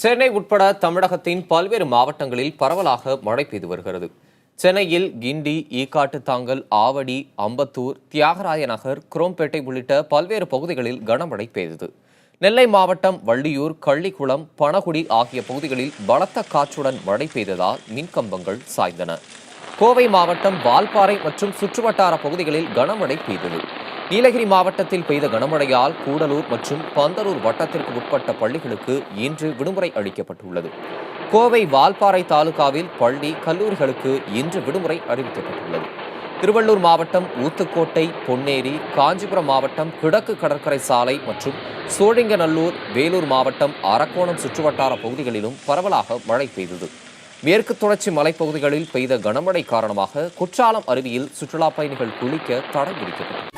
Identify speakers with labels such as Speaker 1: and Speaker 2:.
Speaker 1: சென்னை உட்பட தமிழகத்தின் பல்வேறு மாவட்டங்களில் பரவலாக மழை பெய்து வருகிறது. சென்னையில் கிண்டி, ஈக்காட்டுத்தாங்கல், ஆவடி, அம்பத்தூர், தியாகராய நகர், குரோம்பேட்டை உள்ளிட்ட பல்வேறு பகுதிகளில் கனமழை பெய்தது. நெல்லை மாவட்டம் வள்ளியூர், கள்ளிக்குளம், பணகுடி ஆகிய பகுதிகளில் பலத்த காற்றுடன் மழை பெய்ததால் மின்கம்பங்கள் சாய்ந்தன. கோவை மாவட்டம் வால்பாறை மற்றும் சுற்றுவட்டார பகுதிகளில் கனமழை பெய்தது. நீலகிரி மாவட்டத்தில் பெய்த கனமழையால் கூடலூர் மற்றும் பந்தலூர் வட்டத்திற்கு உட்பட்ட பள்ளிகளுக்கு இன்று விடுமுறை அளிக்கப்பட்டுள்ளது. கோவை வால்பாறை தாலுகாவில் பள்ளி, கல்லூரிகளுக்கு இன்று விடுமுறை அறிவிக்கப்பட்டுள்ளது. திருவள்ளூர் மாவட்டம் ஊத்துக்கோட்டை, பொன்னேரி, காஞ்சிபுரம் மாவட்டம் கிழக்கு கடற்கரை சாலை மற்றும் சோழிங்கநல்லூர், வேலூர் மாவட்டம் அரக்கோணம் சுற்றுவட்டார பகுதிகளிலும் பரவலாக மழை பெய்தது. மேற்கு தொடர்ச்சி மலைப்பகுதிகளில் பெய்த கனமழை காரணமாக குற்றாலம் அருவியில் சுற்றுலா பயணிகள் குளிக்க தடை விதிக்கப்பட்டது.